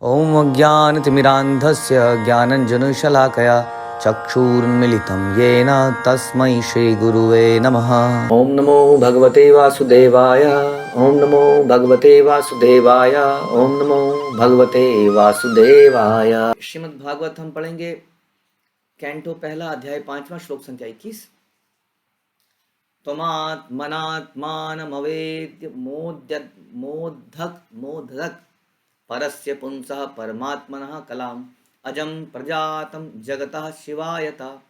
ॐ अज्ञानतिमिरान्धस्य ज्ञानञ्जनशलाकया चक्षुरुन्मिलितं येन तस्मै श्रीगुरुवे नमः। ॐ नमो भगवते वासुदेवाय। ॐ नमो भगवते वासुदेवाय। ॐ नमो भगवते वासुदेवाय। श्रीमद् भागवत हम पढ़ेंगे कैंटो पहला अध्याय 5वां श्लोक संख्या 21। त्वमात्मनात्मानमवेद्य मोद्धक परस्य पुंसः परमात्मनः कलाम् अजं प्रजातं जगतः शिवायता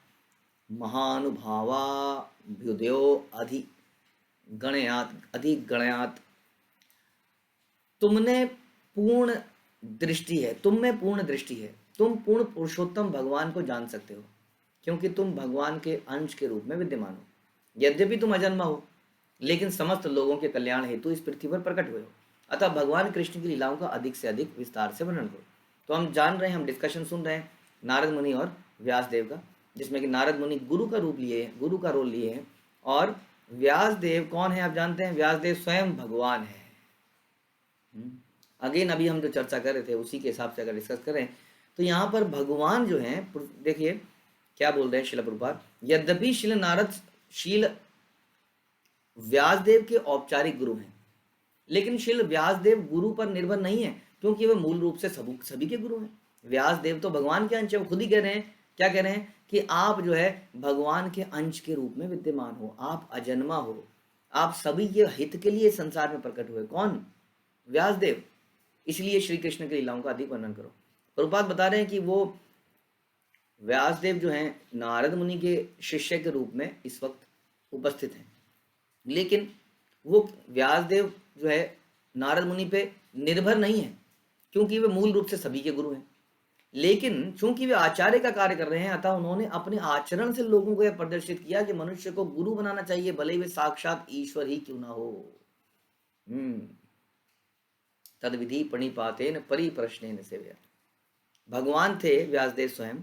महानुभावाभ्युदयो अधिगणयात्। तुमने पूर्ण दृष्टि है, तुम में पूर्ण दृष्टि है, तुम पूर्ण पुरुषोत्तम भगवान को जान सकते हो क्योंकि तुम भगवान के अंश के रूप में विद्यमान हो। यद्यपि तुम अजन्मा हो लेकिन समस्त लोगों के कल्याण हेतु इस पृथ्वी पर प्रकट हुए हो, अतः भगवान कृष्ण की लीलाओं का अधिक से अधिक विस्तार से वर्णन करो। तो हम जान रहे हैं, हम डिस्कशन सुन रहे हैं नारद मुनि और व्यास देव का, जिसमें कि नारद मुनि गुरु का रूप लिए, गुरु का रोल लिए हैं। और व्यास देव कौन है आप जानते हैं? व्यास देव स्वयं भगवान है। अगेन अभी हम जो चर्चा कर रहे थे उसी के हिसाब से अगर डिस्कस करें तो यहाँ पर भगवान जो है, देखिए क्या बोल रहे हैं शिला प्रभुपाद। यद्यपि शील व्यासदेव के औपचारिक गुरु हैं, लेकिन शील व्यासदेव गुरु पर निर्भर नहीं है क्योंकि वे मूल रूप से सभी के गुरु हैं। व्यासदेव तो भगवान के अंश है। वो खुद ही कह रहे हैं, क्या कह रहे हैं कि आप जो है भगवान के अंश के रूप में विद्यमान हो, आप अजन्मा हो, आप सभी के हित के लिए संसार में प्रकट हुए। कौन? व्यासदेव। इसलिए श्री कृष्ण की लीलाओं का अधिक वर्णन करो। प्रभुपाद बता रहे हैं कि वो व्यासदेव जो हैं नारद मुनि के शिष्य के रूप में इस वक्त उपस्थित हैं, लेकिन वो व्यासदेव जो है नारद मुनि पे निर्भर नहीं है क्योंकि वे मूल रूप से सभी के गुरु हैं। लेकिन चूंकि वे आचार्य का कार्य कर रहे हैं, अतः उन्होंने अपने आचरण से लोगों को यह प्रदर्शित किया कि मनुष्य को गुरु बनाना चाहिए, भले ही वे साक्षात ईश्वर ही क्यों ना हो। तद विधि प्रणिपातेन परिप्रश्नेन सेव्या। भगवान थे व्यासदेव स्वयं,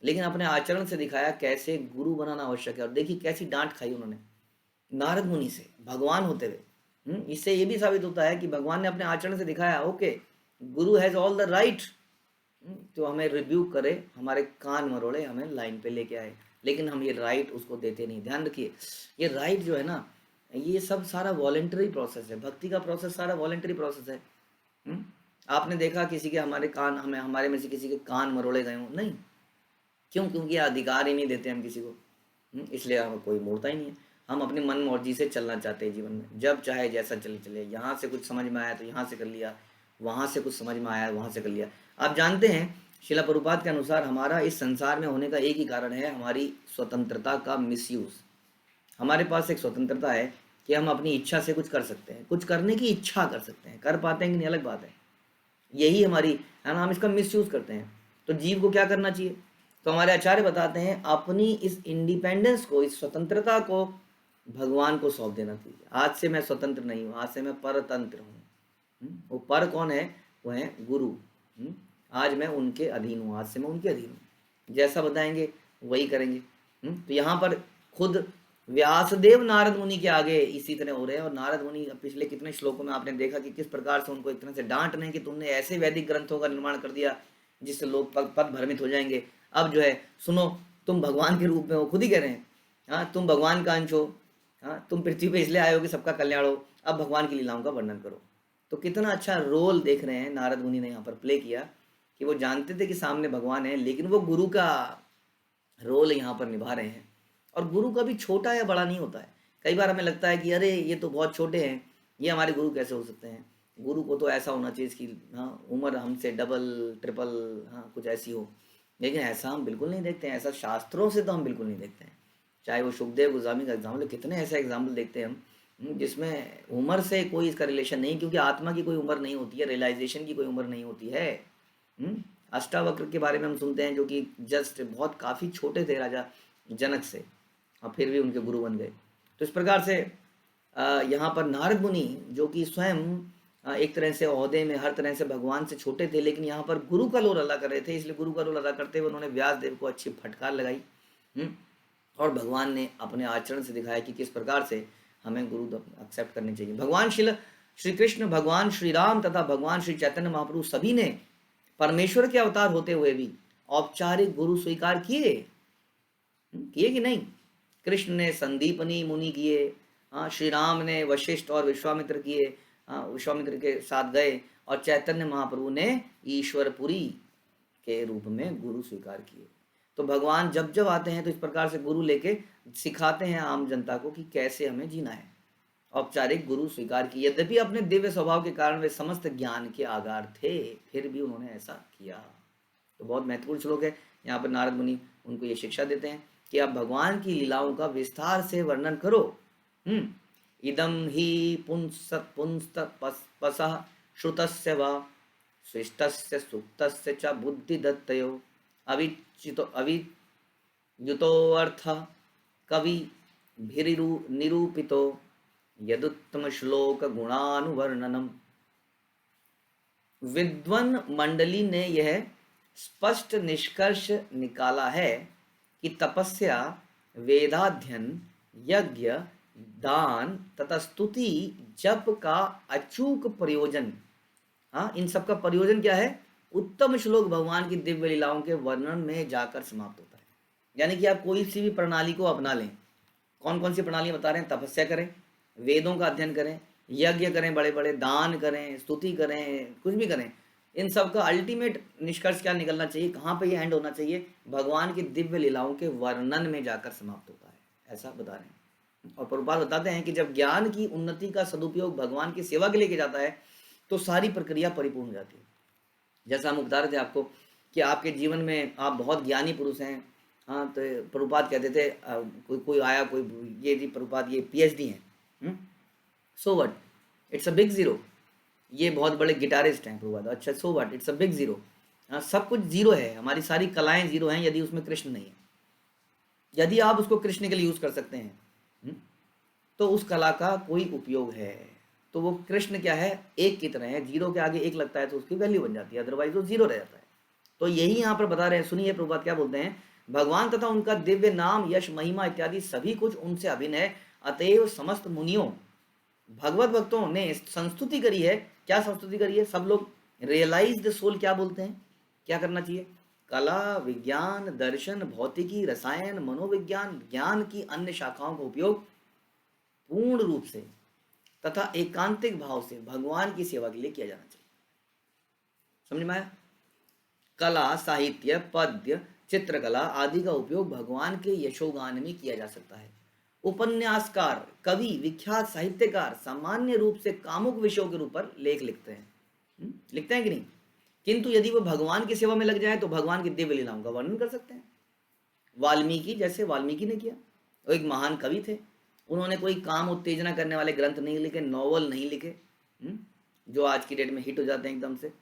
लेकिन अपने आचरण से दिखाया कैसे गुरु बनाना आवश्यक है। और देखिए कैसी डांट खाई उन्होंने नारद मुनि से, भगवान होते हुए। इससे ये भी साबित होता है कि भगवान ने अपने आचरण से दिखाया, okay Guru has all the right तो हमें रिव्यू करे, हमारे कान मरोड़े, हमें लाइन पे लेके आए, लेकिन हम ये राइट उसको देते नहीं। ध्यान रखिए, ये राइट जो है ना, ये सब सारा वॉलेंटरी प्रोसेस है। भक्ति का प्रोसेस सारा वॉलेंटरी प्रोसेस है। आपने देखा किसी के हमारे में से किसी के कान मरोड़े गए हो? नहीं। क्यों? क्योंकि अधिकार ही नहीं देते हम किसी को, इसलिए हमें कोई मोड़ता ही नहीं है। हम अपनी मन मर्जी से चलना चाहते हैं जीवन में, जब चाहे जैसा चले। यहाँ से कुछ समझ में आया तो यहाँ से कर लिया, वहाँ से कुछ समझ में आया वहाँ से कर लिया। आप जानते हैं शिला प्रभुपाद के अनुसार हमारा इस संसार में होने का एक ही कारण है, हमारी स्वतंत्रता का मिसयूज। हमारे पास एक स्वतंत्रता है कि हम अपनी इच्छा से कुछ कर सकते हैं, कुछ करने की इच्छा कर सकते हैं, कर पाते हैं कि नहीं अलग बात है, यही हमारी है ना, हम इसका मिसयूज करते हैं। तो जीव को क्या करना चाहिए? तो हमारे आचार्य बताते हैं अपनी इस इंडिपेंडेंस को, इस स्वतंत्रता को भगवान को सौंप देना चाहिए। आज से मैं स्वतंत्र नहीं हूँ, आज से मैं परतंत्र हूँ। वो पर कौन है? वो है गुरु। आज मैं उनके अधीन हूँ, आज से मैं उनके अधीन हूँ, जैसा बताएंगे वही करेंगे। तो यहाँ पर खुद व्यासदेव नारद मुनि के आगे इसी तरह हो रहे हैं। और नारद मुनि पिछले कितने श्लोकों में आपने देखा कि किस प्रकार से उनको एक तरह से डांट रहे हैं कि तुमने ऐसे वैदिक ग्रंथों का निर्माण कर दिया जिससे लोग पद भ्रमित हो जाएंगे। अब जो है सुनो, तुम भगवान के रूप में हो, खुद ही कह रहे हैं, हाँ तुम भगवान का अंश हो, हाँ तुम पृथ्वी पे इसलिए आए हो कि सबका कल्याण हो, अब भगवान की लीलाओं का वर्णन करो। तो कितना अच्छा रोल देख रहे हैं नारद मुनि ने यहाँ पर प्ले किया कि वो जानते थे कि सामने भगवान है, लेकिन वो गुरु का रोल यहाँ पर निभा रहे हैं। और गुरु कभी छोटा या बड़ा नहीं होता है। कई बार हमें लगता है कि अरे ये तो बहुत छोटे हैं, ये हमारे गुरु कैसे हो सकते हैं? गुरु को तो ऐसा होना चाहिए कि हाँ उम्र हमसे डबल ट्रिपल हाँ कुछ ऐसी हो, लेकिन ऐसा हम बिल्कुल नहीं देखते हैं। ऐसा शास्त्रों से तो हम बिल्कुल नहीं देखते हैं। चाहे वो सुखदेव गोस्वामी का एग्जाम्पल, कितने ऐसे एग्जाम्पल देखते हैं हम जिसमें उम्र से कोई इसका रिलेशन नहीं, क्योंकि आत्मा की कोई उम्र नहीं होती है, रियलाइजेशन की कोई उम्र नहीं होती है। अष्टावक्र के बारे में हम सुनते हैं जो कि जस्ट बहुत काफ़ी छोटे थे राजा जनक से, और फिर भी उनके गुरु बन गए। तो इस प्रकार से यहाँ पर नारद मुनि जो कि स्वयं एक तरह से ओहदे में हर तरह से भगवान से छोटे थे, लेकिन यहाँ पर गुरु का रोल अदा कर रहे थे। इसलिए गुरु का रोल अदा करते हुए उन्होंने व्यास देव को अच्छी फटकार लगाई। और भगवान ने अपने आचरण से दिखाया कि किस प्रकार से हमें गुरु एक्सेप्ट करनी चाहिए। भगवान श्री कृष्ण, भगवान श्री राम तथा भगवान श्री चैतन्य महाप्रभु सभी ने परमेश्वर के अवतार होते हुए भी औपचारिक गुरु स्वीकार किए किए कि नहीं? कृष्ण ने संदीपनी मुनि किए, हाँ, श्री राम ने वशिष्ठ और विश्वामित्र किए, हाँ, विश्वामित्र के साथ गए, और चैतन्य महाप्रभु ने ईश्वरपुरी के रूप में गुरु स्वीकार किए। तो भगवान जब जब आते हैं तो इस प्रकार से गुरु लेके सिखाते हैं आम जनता को कि कैसे हमें जीना है। औपचारिक गुरु स्वीकार किए, यद्यपि अपने दिव्य स्वभाव के कारण वे समस्त ज्ञान के आगार थे, फिर भी उन्होंने ऐसा किया। तो बहुत महत्वपूर्ण श्लोक है। यहाँ पर नारद मुनि उनको ये शिक्षा देते हैं कि आप भगवान की लीलाओं का विस्तार से वर्णन करो। इदम ही पुंस्तपसः श्रुतस्य वा स्विष्टस्य सुक्तस्य च बुद्धिदत्तयो अविच्युतोऽर्थः कविभिरिरु निरूपितो यदुत्तम श्लोक गुणानुवर्णनम। विद्वान मंडली ने यह स्पष्ट निष्कर्ष निकाला है कि तपस्या, वेदाध्ययन, यज्ञ, दान तथा स्तुति, जप का अचूक प्रयोजन, हाँ, इन सब का प्रयोजन क्या है? उत्तम श्लोक भगवान की दिव्य लीलाओं के वर्णन में जाकर समाप्त होता है। यानी कि आप कोई सी भी प्रणाली को अपना लें। कौन कौन सी प्रणाली बता रहे हैं? तपस्या करें, वेदों का अध्ययन करें, यज्ञ करें, बड़े बड़े दान करें, स्तुति करें, कुछ भी करें, इन सब का अल्टीमेट निष्कर्ष क्या निकलना चाहिए? कहाँ पे ये एंड होना चाहिए? भगवान की दिव्य लीलाओं के वर्णन में जाकर समाप्त होता है, ऐसा बता रहे हैं। और प्रभुपाद बताते हैं कि जब ज्ञान की उन्नति का सदुपयोग भगवान की सेवा के लिए किया जाता है तो सारी प्रक्रिया परिपूर्ण हो जाती है। जैसा हम बता रहे थे आपको कि आपके जीवन में आप बहुत ज्ञानी पुरुष हैं, हाँ, तो प्रभुपाद कहते थे कोई आया, कोई ये जी प्रभुपाद ये PhD हैं, so what, it's a big zero. ये बहुत बड़े गिटारिस्ट हैं प्रभुपाद, अच्छा so what, it's a big zero. हाँ, सब कुछ जीरो है, हमारी सारी कलाएं जीरो हैं यदि उसमें कृष्ण नहीं है। यदि आप उसको कृष्ण के लिए यूज कर सकते हैं तो उस कला का कोई उपयोग है। तो वो कृष्ण क्या है? एक की तरह है। जीरो के आगे एक लगता है तो उसकी वैल्यू बन जाती है, अदरवाइज वो जीरो रह जाता है। तो यही यहाँ पर बता रहे हैं, सुनिए प्रभुपाद क्या बोलते हैं। भगवान तथा उनका दिव्य नाम, यश, महिमा इत्यादि सभी कुछ उनसे अभिन्न है। अतएव समस्त मुनियों, भगवत भक्तों ने संस्तुति करी है। क्या संस्तुति करी है? सब लोग रियलाइज द सोल क्या बोलते हैं, क्या करना चाहिए? कला, विज्ञान, दर्शन, भौतिकी, रसायन, मनोविज्ञान, ज्ञान की अन्य शाखाओं का उपयोग पूर्ण रूप से तथा एकांतिक भाव से भगवान की सेवा के लिए किया जाना चाहिए। समझ में आया? कला, साहित्य, पद्य, चित्रकला आदि का उपयोग भगवान के यशोगान में किया जा सकता है। उपन्यासकार, कवि, विख्यात साहित्यकार सामान्य रूप से कामुक विषयों के ऊपर लेख लिखते हैं, लिखते हैं कि नहीं? किंतु यदि वो भगवान की सेवा में लग जाए तो भगवान की दिव्य लीलाओं का वर्णन कर सकते हैं। वाल्मीकि, जैसे वाल्मीकि ने किया, वो एक महान कवि थे। उन्होंने कोई काम उत्तेजना करने वाले ग्रंथ नहीं लिखे, नॉवल नहीं लिखे, जो आज की डेट में हिट हो जाते हैं एकदम से,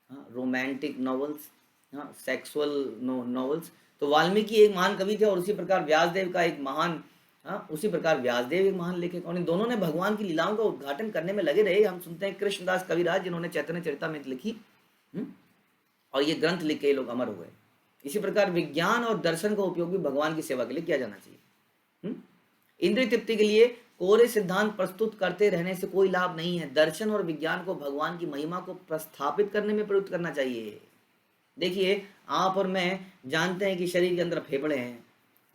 हाँ, रोमांटिक नॉवेल्स, हाँ, सेक्सुअल नॉवेल्स। तो वाल्मीकि एक महान कवि थे, और उसी प्रकार व्यासदेव का एक महान, हाँ, उसी प्रकार व्यासदेव एक महान लेखक, और इन दोनों ने भगवान की लीलाओं का उद्घाटन करने में लगे रहे। हम सुनते हैं कृष्णदास कविराज, जिन्होंने चैतन्य चरितामृत लिखी, और ये ग्रंथ लिख के ये लोग अमर हुए। इसी प्रकार विज्ञान और दर्शन का उपयोग भी भगवान की सेवा के लिए किया जाना चाहिए। इंद्रिय तृप्ति के लिए कोरे सिद्धांत प्रस्तुत करते रहने से कोई लाभ नहीं है। दर्शन और विज्ञान को भगवान की महिमा को प्रस्थापित करने में प्रयुक्त करना चाहिए। देखिए, आप और मैं जानते हैं कि शरीर के अंदर फेफड़े हैं,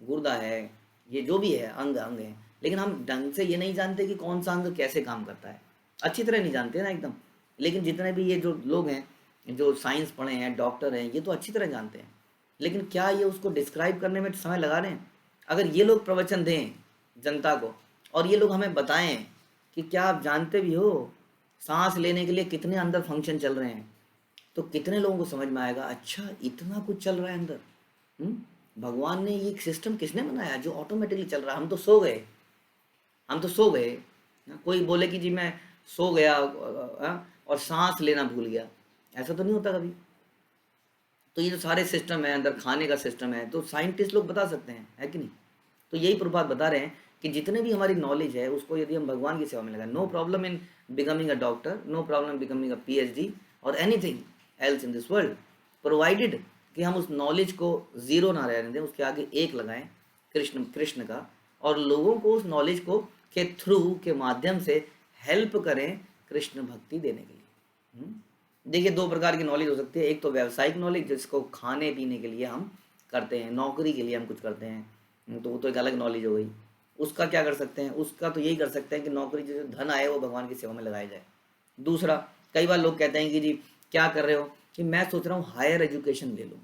गुर्दा है, ये जो भी है अंग है, लेकिन हम ढंग से ये नहीं जानते कि कौन सा अंग कैसे काम करता है। अच्छी तरह नहीं जानते ना एकदम। लेकिन जितने भी ये जो लोग हैं, जो साइंस पढ़े हैं, डॉक्टर हैं, ये तो अच्छी तरह जानते हैं। लेकिन क्या ये उसको डिस्क्राइब करने में समय लगा रहे हैं? अगर ये लोग प्रवचन दें जनता को और ये लोग हमें बताएं कि क्या आप जानते भी हो सांस लेने के लिए कितने अंदर फंक्शन चल रहे हैं, तो कितने लोगों को समझ में आएगा, अच्छा इतना कुछ चल रहा है अंदर। भगवान ने ये सिस्टम किसने बनाया जो ऑटोमेटिकली चल रहा है? हम तो सो गए, हम तो सो गए। कोई बोले कि जी मैं सो गया और सांस लेना भूल गया, ऐसा तो नहीं होता कभी। तो ये जो सारे सिस्टम है, अंदर खाने का सिस्टम है, तो साइंटिस्ट लोग बता सकते हैं, है कि नहीं? तो यही प्रभुपाद बता रहे हैं कि जितने भी हमारी नॉलेज है उसको यदि हम भगवान की सेवा में लगाएं, no problem in becoming a doctor, no problem in becoming a PhD और anything else in this world, provided कि हम उस नॉलेज को जीरो ना रहने दें, उसके आगे एक लगाएं कृष्ण का, और लोगों को उस नॉलेज को के थ्रू के माध्यम से हेल्प करें कृष्ण भक्ति देने के लिए। देखिए, दो प्रकार की नॉलेज हो सकती है। एक तो व्यावसायिक नॉलेज, जिसको खाने पीने के लिए हम करते हैं, नौकरी के लिए हम कुछ करते हैं, तो वो तो एक अलग नॉलेज हो गई। उसका क्या कर सकते हैं, उसका तो यही कर सकते हैं कि नौकरी जो धन आए वो भगवान की सेवा में लगाया जाए। दूसरा, कई बार लोग कहते हैं कि जी क्या कर रहे हो, कि मैं सोच रहा हूँ हायर एजुकेशन ले लूँ।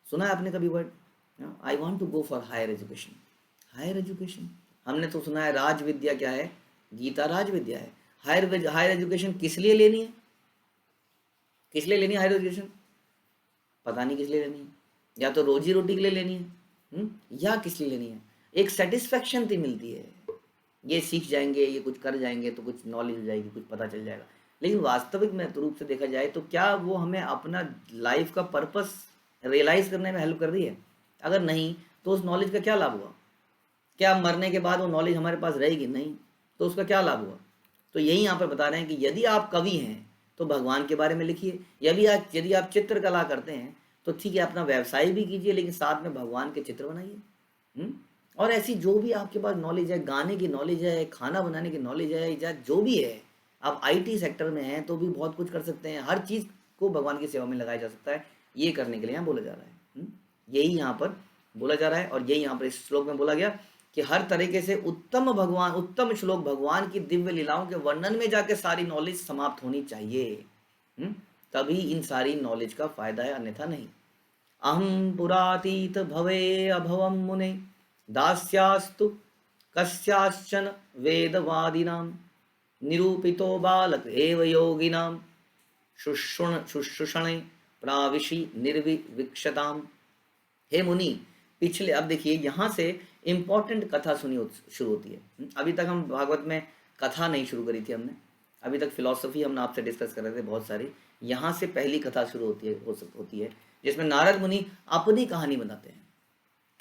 सुना है आपने कभी word, I want to go for higher education. Higher education, हमने तो सुना है राज विद्या क्या है, गीता राज विद्या है। हायर एजुकेशन किस लिए लेनी है, किस लिए लेनी है हायर एजुकेशन, पता नहीं किस लिए लेनी है। या तो रोजी रोटी के लिए लेनी है, या किस लिए लेनी है। एक सेटिस्फेक्शन थी मिलती है, ये सीख जाएंगे, ये कुछ कर जाएंगे तो कुछ नॉलेज हो जाएगी, कुछ पता चल जाएगा। लेकिन वास्तविक में रूप से देखा जाए तो क्या वो हमें अपना लाइफ का पर्पस रियलाइज करने में हेल्प कर रही है? अगर नहीं तो उस नॉलेज का क्या लाभ हुआ? क्या मरने के बाद वो नॉलेज हमारे पास रहेगी? नहीं, तो उसका क्या लाभ हुआ? तो यही यहाँ पर बता रहे हैं कि यदि आप कवि हैं तो भगवान के बारे में लिखिए। यदि आप चित्रकला करते हैं तो ठीक है, अपना व्यवसाय भी कीजिए, लेकिन साथ में भगवान के चित्र बनाइए। और ऐसी जो भी आपके पास नॉलेज है, गाने की नॉलेज है, खाना बनाने की नॉलेज है, या जो भी है, आप आईटी सेक्टर में हैं तो भी बहुत कुछ कर सकते हैं। हर चीज़ को भगवान की सेवा में लगाया जा सकता है। ये करने के लिए यहाँ बोला जा रहा है। यही यहाँ पर बोला जा रहा है, और यही यहाँ पर इस श्लोक में बोला गया कि हर तरीके से उत्तम श्लोक भगवान की दिव्य लीलाओं के वर्णन में जाके सारी नॉलेज समाप्त होनी चाहिए। तभी इन सारी नॉलेज का फायदा है, अन्यथा नहीं। अहम पुरातीत भवे अभवम मुने दास्यास्तु कस्याश्चन वेदवादिनां निरूपितो बालक एव योगिनां शुश्रूषणे प्राविशी निर्विविक्षताम। हे मुनि, पिछले, अब देखिए यहाँ से इंपॉर्टेंट कथा शुरू होती है। अभी तक हम भागवत में कथा नहीं शुरू करी थी हमने, अभी तक फिलॉसफी हमने आपसे डिस्कस कर रहे थे बहुत सारी। यहाँ से पहली कथा शुरू होती है जिसमें नारद मुनि अपनी कहानी बताते हैं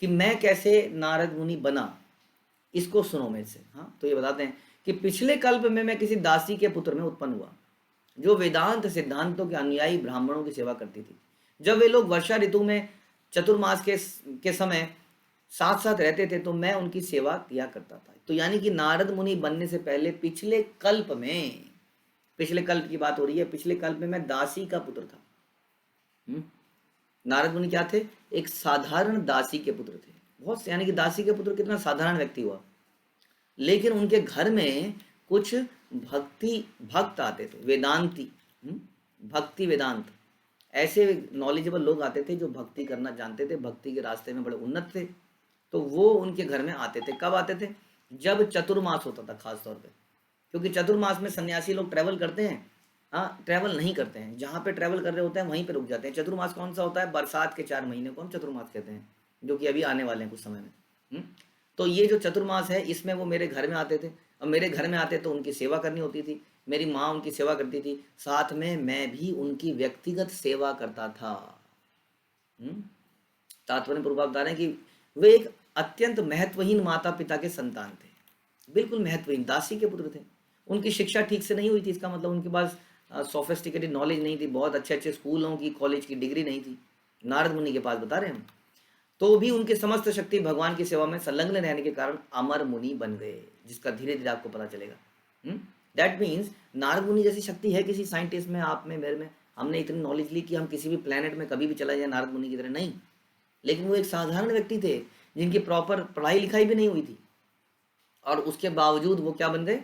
कि मैं कैसे नारद मुनि बना। इसको सुनो मेरे से। हाँ, तो ये बताते हैं कि पिछले कल्प में मैं किसी दासी के पुत्र में उत्पन्न हुआ जो वेदांत सिद्धांतों के अनुयायी ब्राह्मणों की सेवा करती थी। जब वे लोग वर्षा ऋतु में चतुर्मास के समय साथ साथ रहते थे तो मैं उनकी सेवा किया करता था। तो यानी कि नारद मुनि बनने से पहले पिछले कल्प की बात हो रही है, पिछले कल्प में मैं दासी का पुत्र था। नारद मुनि क्या थे? एक साधारण दासी के पुत्र थे। बहुत, यानी कि दासी के पुत्र कितना साधारण व्यक्ति हुआ, लेकिन उनके घर में कुछ भक्त आते थे, वेदांती, भक्ति वेदांत, ऐसे नॉलेजेबल लोग आते थे जो भक्ति करना जानते थे, भक्ति के रास्ते में बड़े उन्नत थे। तो वो उनके घर में आते थे। कब आते थे? जब चतुर्मास होता था खास तौर पे, क्योंकि चतुर्मास में सन्यासी लोग ट्रैवल करते हैं। हाँ, ट्रैवल नहीं करते हैं, जहाँ पे ट्रैवल कर रहे होते हैं वहीं पे रुक जाते हैं। चतुर्मास कौन सा होता है? बरसात के 4 महीने को हम चतुर्मास कहते हैं, जो कि अभी आने वाले हैं कुछ समय में। तो ये जो चतुर्मास है इसमें वो मेरे घर में आते थे, और मेरे घर में आते तो उनकी सेवा करनी होती थी। मेरी माँ उनकी सेवा करती थी, साथ में मैं भी उनकी व्यक्तिगत सेवा करता था। तात्पर्य पूर्वक बता रहे हैं कि वे एक अत्यंत महत्वहीन माता पिता के संतान थे, बिल्कुल महत्वहीन, दासी के पुत्र थे। उनकी शिक्षा ठीक से नहीं हुई थी, इसका मतलब उनके पास सोफिस्टिकेटेड नॉलेज नहीं थी, बहुत अच्छे अच्छे स्कूलों की, कॉलेज की डिग्री नहीं थी। नारद मुनि के पास बता रहे हैं हम। तो भी उनकी समस्त शक्ति भगवान की सेवा में संलग्न रहने के कारण अमर मुनि बन गए, जिसका धीरे धीरे आपको पता चलेगा। दैट मीन्स नारद मुनि जैसी शक्ति है किसी साइंटिस्ट में, आप में, मेरे में? हमने इतनी नॉलेज ली कि हम किसी भी प्लेनेट में कभी भी चला जाए नारद मुनि की तरह? नहीं, लेकिन वो एक साधारण व्यक्ति थे जिनकी प्रॉपर पढ़ाई लिखाई भी नहीं हुई थी, और उसके बावजूद वो क्या बन गए?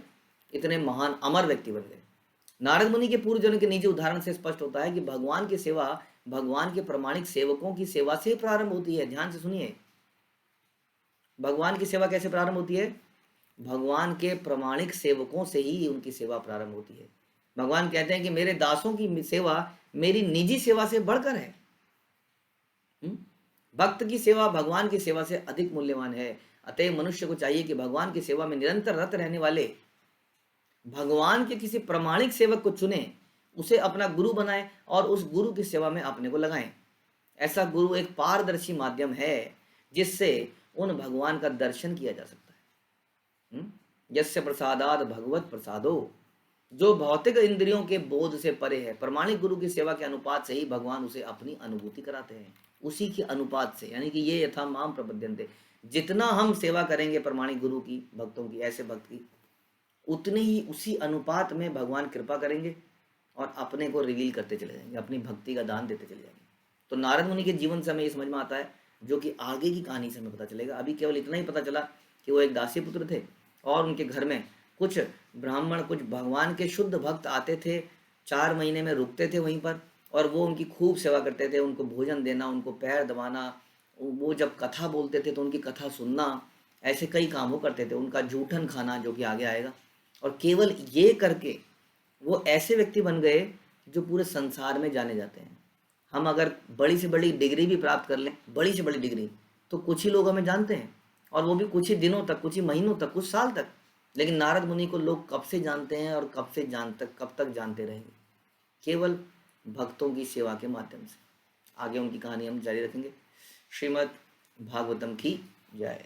इतने महान अमर व्यक्ति बन गए। नारद मुनि के पूर्व जन्म के निजी उदाहरण से स्पष्ट होता है कि भगवान की सेवा भगवान के प्रामाणिक सेवकों की सेवा से प्रारंभ होती है। ध्यान से सुनिए, भगवान की सेवा कैसे प्रारंभ होती है? भगवान के प्रामाणिक सेवकों से ही उनकी सेवा प्रारंभ होती है। भगवान कहते हैं कि मेरे दासों की सेवा मेरी निजी सेवा से बढ़कर है। भक्त की सेवा भगवान की सेवा से अधिक मूल्यवान है। अतः मनुष्य को चाहिए कि भगवान की सेवा में निरंतर रत रहने वाले भगवान के किसी प्रामाणिक सेवक को चुने, उसे अपना गुरु बनाएं और उस गुरु की सेवा में अपने को लगाएं। ऐसा गुरु एक पारदर्शी माध्यम है जिससे उन भगवान का दर्शन किया जा सकता है। यस्य प्रसादाद भगवत प्रसादो, जो भौतिक इंद्रियों के बोध से परे है, प्रामाणिक गुरु की सेवा के अनुपात से ही भगवान उसे अपनी अनुभूति कराते हैं, उसी के अनुपात से। यानी कि ये यथा माम प्रपद्यन्ते, जितना हम सेवा करेंगे प्रामाणिक गुरु की, भक्तों की, ऐसे भक्त की, उतने ही उसी अनुपात में भगवान कृपा करेंगे और अपने को रिवील करते चले जाएंगे, अपनी भक्ति का दान देते चले जाएंगे। तो नारद मुनि के जीवन से हमें ये समझ में आता है, जो कि आगे की कहानी से हमें पता चलेगा। अभी केवल इतना ही पता चला कि वो एक दासी पुत्र थे और उनके घर में कुछ ब्राह्मण, कुछ भगवान के शुद्ध भक्त आते थे, 4 महीने में रुकते थे वहीं पर, और वो उनकी खूब सेवा करते थे, उनको भोजन देना, उनको पैर दबाना, वो जब कथा बोलते थे तो उनकी कथा सुनना, ऐसे कई काम वो करते थे, उनका जूठन खाना जो कि आगे आएगा। और केवल ये करके वो ऐसे व्यक्ति बन गए जो पूरे संसार में जाने जाते हैं। हम अगर बड़ी से बड़ी डिग्री भी प्राप्त कर लें, बड़ी से बड़ी डिग्री, तो कुछ ही लोग हमें जानते हैं, और वो भी कुछ ही दिनों तक, कुछ ही महीनों तक, कुछ साल तक। लेकिन नारद मुनि को लोग कब से जानते हैं और कब तक जानते रहेंगे? केवल भक्तों की सेवा के माध्यम से। आगे उनकी कहानी हम जारी रखेंगे। श्रीमद् भागवतम की जय।